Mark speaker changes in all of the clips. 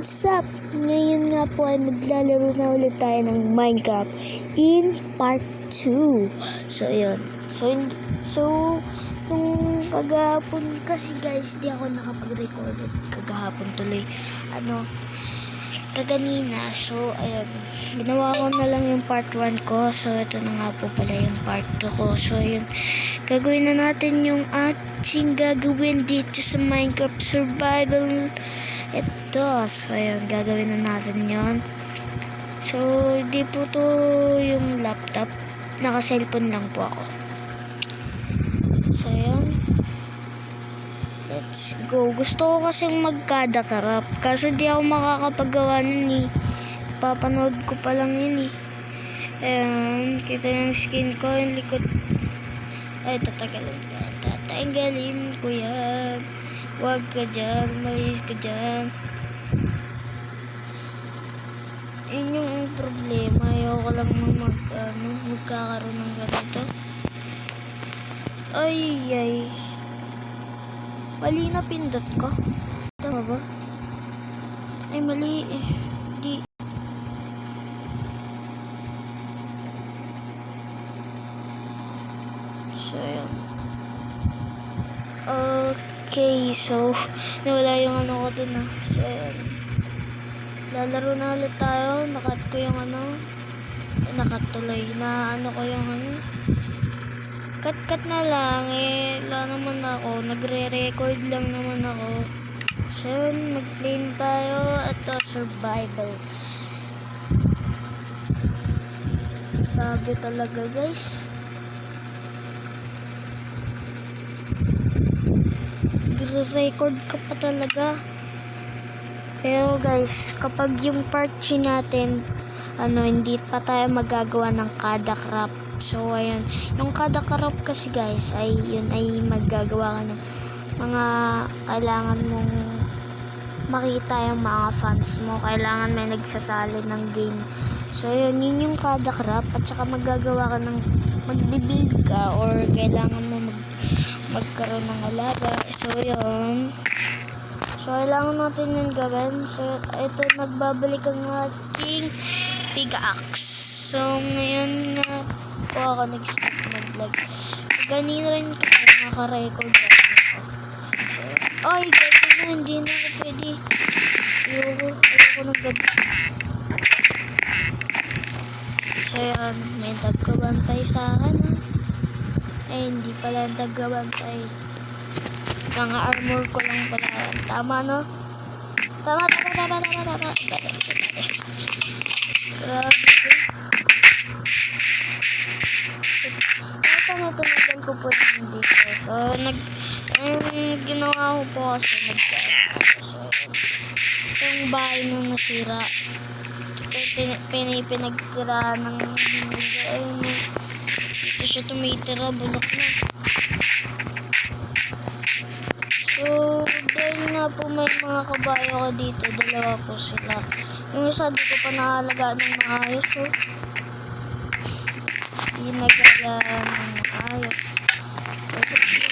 Speaker 1: What's up? Ngayon nga po ay maglalaro na ulit tayo ng Minecraft in part 2. So, yun. Nung kagahapon kasi guys, di ako nakapag-record kagahapon tuloy. Kaganina. So, ayun. Ginawa ko na lang yung part 1 ko. So, ito na nga po pala yung part 2 ko. So, yun. Gagawin na natin yung ating gagawin dito sa Minecraft Survival. Ito. So, ayun. Gagawin na natin yon. So, hindi po to yung laptop. Naka-cellphone lang po ako. So, ayun. Let's go. Gusto ko kasing magkadakarap. Kasi di ako makakapagawa nun eh. Papanood ko pa lang yun eh. Ayan. Kita yung skin ko. Yung likod. Ay, tatanggalin ko yan. Huwag ka dyan. Malis ka dyan. Yun yung problema. Ayoko lang magkakaroon ng ganito. Ay. Mali na pindot ko. Tama ba? Ay, mali eh. Di. So, yun. Okay, so, nawala yung ano ko dun ah. So, yun. Lalaro na ulit tayo. Nakat ko yung nakatuloy na ko yung cut na lang eh. Wala naman ako. Nagre-record lang naman ako. So, mag-play tayo. Ito, survival. Sabi talaga guys. Nagre-record ka pa talaga. Pero guys, kapag yung part 3 natin, hindi pa tayo magagawa ng kada crop. So, ayun. Yung kada crop kasi guys, ay magagawa ka ng mga kailangan mong makita yung mga fans mo. Kailangan may nagsasali ng game. So, yun yung kada crop. At saka magagawa ka ng magbibuild ka or kailangan mo magkaroon ng alaga. So, yun. So, kailangan natin yung gawin. So, ito, nagbabalik ang ating pickaxe. So, ngayon nga po ako nag-stop mag-vlog. So, ganina rin kasi naka-record ako. So, ay, gabi na, hindi na ako pwede. Ayoko ng gabi. So, yun, may taggabantay sa akin, ha? Eh, hindi pala taggabantay. Mga armor ko lang pala yan. Tama, no? Tama. Grabe, guys. Tinagal ko po lang dito. So, ginawa ko po kasi so, yung bahay na nasira. Pinagtirahan ng dito siya tumitira. Bulok na. So, dahil nga po may mga kabayo ko dito, dalawa po sila. Yung isa di ko pa nakalagaan ng maayos, oh. Hindi nagalaan ng maayos. So,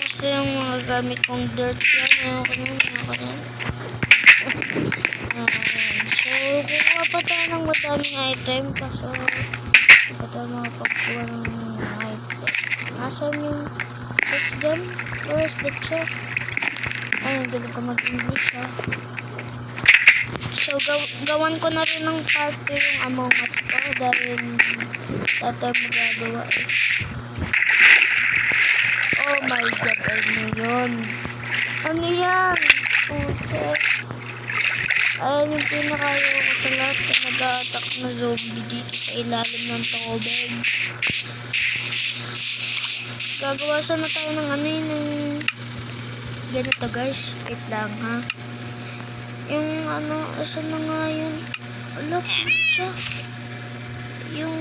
Speaker 1: gusto yung mga gamit kong dirt yan. Ayoko yan. So, kukuha pa tayo ng madaming item. Kaso, hindi pa tayo makapagkuha ng item. Nasaan yung chest dyan? Where's the chest? Ayun, galing ko mag-English ha. So, gawan ko na rin ng part 2 yung Among Us ko dahil tayo magagawa eh. Oh my god, ano yun? Ano yan? Puche. Ayan yung pinakayo ko sa lahat na nag-a-attack na zombie dito sa ilalim ng tubig. Gagawa sana tayo ng ganito guys, wait lang ha. Yung asan na nga yun? Ala, siya. Yung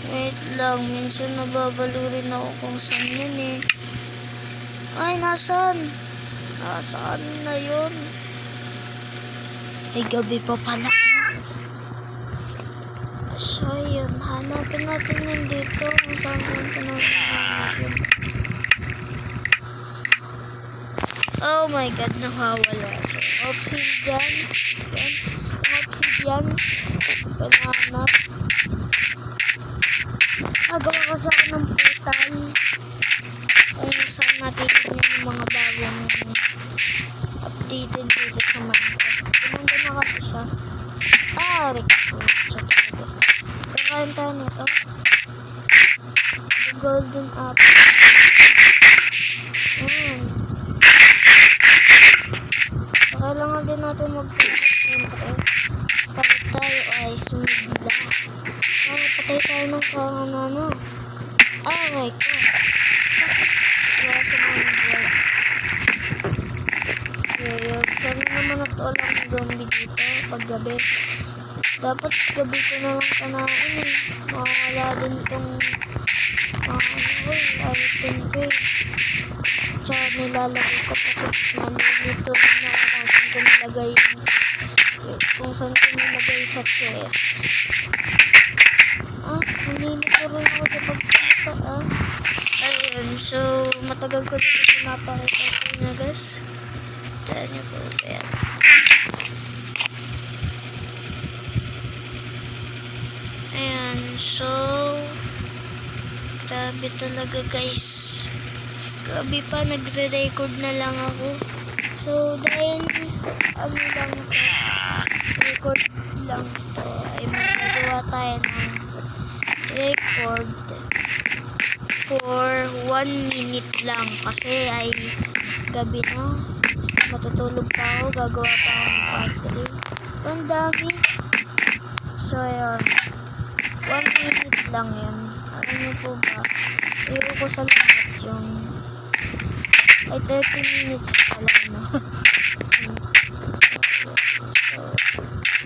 Speaker 1: wait lang, minsan nababalo rin ako kung saan yun eh. Ay, nasaan na yun? Ay, gabi pa pala. So, yun. Hanapin natin yun dito. Kung saan pa natin yun. Oh my god, nawawala siya. Obsidians. Yan. Obsidians. Pananap. Nagawa kasi ako ng portal. Kung saan natitignan yung mga bagong updated dito sa Minecraft. Pinanda na kasi siya. Record siya talaga. Kakain tayo nito. The golden apple. Kailangan din natin mag-palit. Siyempre, palit tayo ay sumigla. Patay tayo ng parang ano. Aray ko. Wala sa mga buhay. So, yun. Sana naman natulang ang zombie dito pag gabi. Dapat gabi ko na lang kanain eh. Makakala din itong item ko eh. Tsaka nilalagay ko pa sa malilito rin ako kung saan ko nilagay sa chest. Nalilito rin ako sa pagsalita Ayun, so matagal ko dito pinapakita sa inyo guys. Tayo niyo po yan. Ayan, so grabe talaga guys. Gabi pa, nagre-record na lang ako. So, dahil ano lang ito, record lang ito, ay magagawa tayo ng record for 1 minute lang. Kasi ay gabi na. Matutulog pa ako, gagawa pa ako ng part 3. Ang dami. So, ayun. 1 minute lang yan. Alam mo po ba? Iyon ko sa lahat yung ay 30 minutes pala, no? So,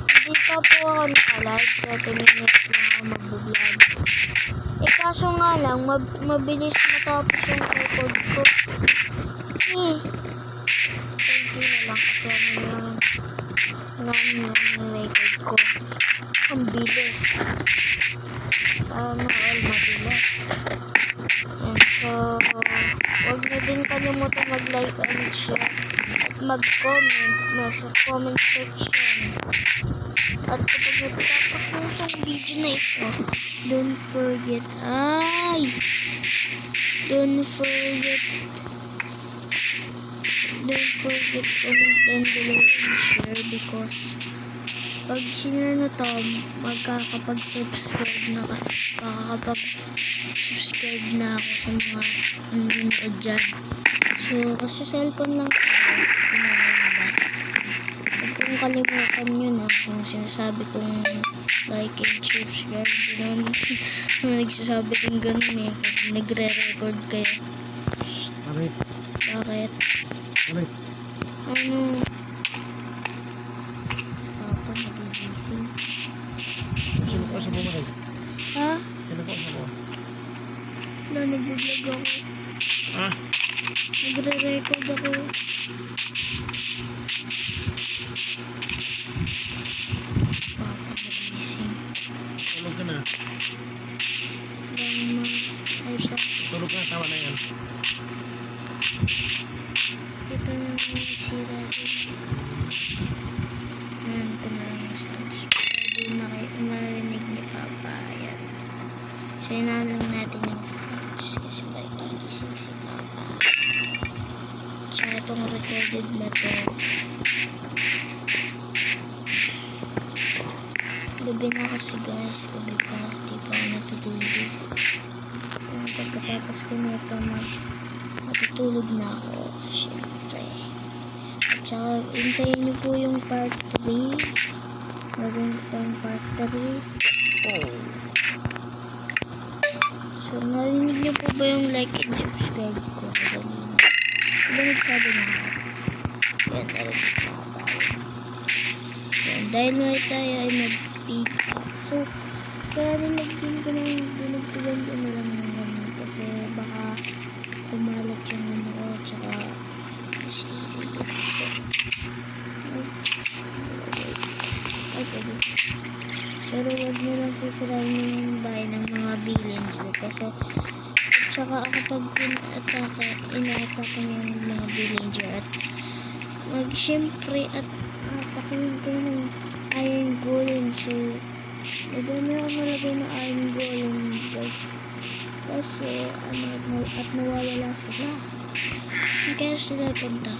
Speaker 1: hindi pa po ako naka-live. 30 minutes lang ako mag-vlog. Kaso nga lang, mabilis matapos yung record ko. 20 na lang kasi yung record ko. Ang bilis. Sana all mabilis. And so, huwag nyo din kalimutan mag-like and share at mag-comment nasa comment section. At kapag natapos na itong video na ito, don't forget comment down below and share because pag sinare na to, makakapag-subscribe na ako sa mga nanonood dyan. So, kasi cellphone lang ako, huwag kong kalimutan nyo na yung sinasabi kong like and subscribe. Gano'n. Nagsasabi din gano'n eh. Pag nagre-record kayo. Bakit? Ano? Si Papa nagigising.
Speaker 2: Sino ko sa bumaray?
Speaker 1: Ha?
Speaker 2: Sino ko sa bumaray?
Speaker 1: Wala, nag-vlog ako.
Speaker 2: Ha?
Speaker 1: Nagre-record ako. Papa nagising.
Speaker 2: Tulog ka na.
Speaker 1: Ayos ako.
Speaker 2: Tulog ka na, tama na yan.
Speaker 1: Ito na yung sira din. Nahan ko na lang yung sounds. Para di marinig ni Papa. Ayan. So, inalang natin yung sounds. Kasi makikigising si Papa. Tsaka itong recorded na to. Gabi na kasi guys. Gabi pa. Di pa ako natutulog. Pagkatapos ko na ito matutulog na ako. Siyempre. At saka hintayin nyo po yung part 3. Gagawin ko pa yung part 3. So narinig nyo po ba yung like and subscribe ko? Ganyan. Diba nagsabi na ako? Yan, narinig na ako tayo. Yan, dahil may tayo ay mag-pickaxe. So, kaya nilagyan ko ng dinagtugan ko na lang ng ganyan. Kasi baka kumalat yung ano ko. Tsaka pero wag nyo lang sisirain yung bahay ng mga villager kasi Tsaka kapag inaatake niya yung mga villager at siyempre at atakin kayo ng iron golem. So, madami ako nalagay na iron golem guys. Kasi, at nawawala sila. Saan kaya sila punta?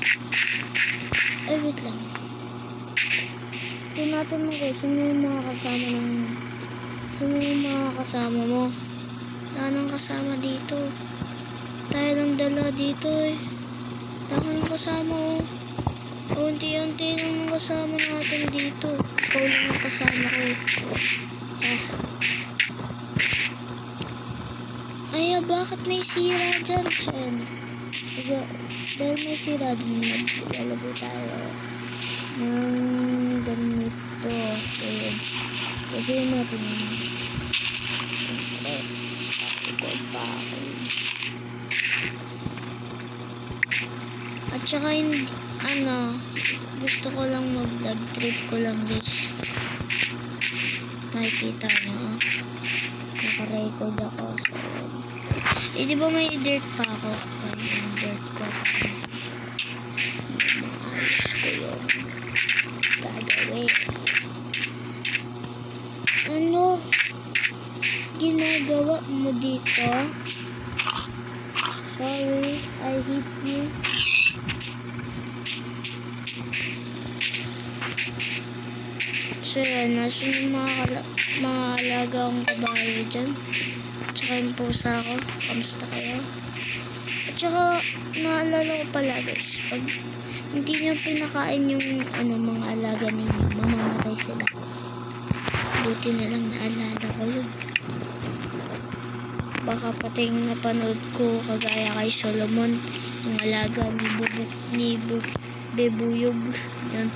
Speaker 1: Ay, wait lang. Tinatanong ko, sino yung mga kasama mo? Wala nang kasama dito. Tayo lang dala dito eh. Wala ka nang kasama oh. Unti-unti lang ang kasama natin dito. Ikaw lang ang kasama ko eh. Ay, bakit may sira dyan? Dahil may sira dyan, maglalagay tayo ng ganito. So, yun. Lagyan natin yun. At saka hindi, gusto ko lang mag-vlog trip ko lang guys. Nakikita nyo, naka-record ako. So, di ba may dirt pa ako? Yung dirt ko. Maayos ko yung gagawin. Ano ginagawa mo dito? Sorry, I hate you. So yan, nasa yung mga alaga akong kabayo dyan. Tsaka yung pusa ko. Kamusta kayo? At saka, naalala ko pala guys, pag hindi nyo pinakain yung mga alaga ninyo, mamamatay sila. Buti na lang naalala ko yun. Baka pati yung napanood ko kagaya kay Solomon, yung alaga ni Bebuyog. Yun.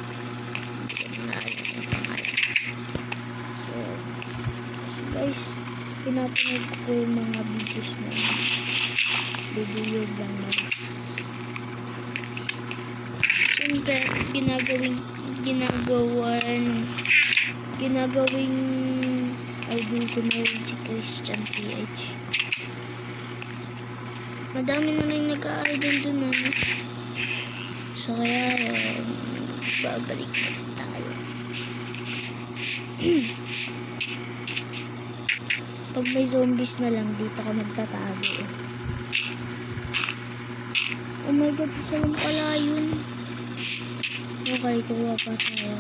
Speaker 1: Guys, pinapanood ko yung mga videos na bibuyog lang malakas. Siyempre, ginagawing idol ko na rin si Christian PH. Madami na rin nag-idol dun So, kaya babalik na tayo. Pag may zombies na lang, dito ka magtatago. Oh my god, isa lang pala yun. Okay, kuha pa tayo.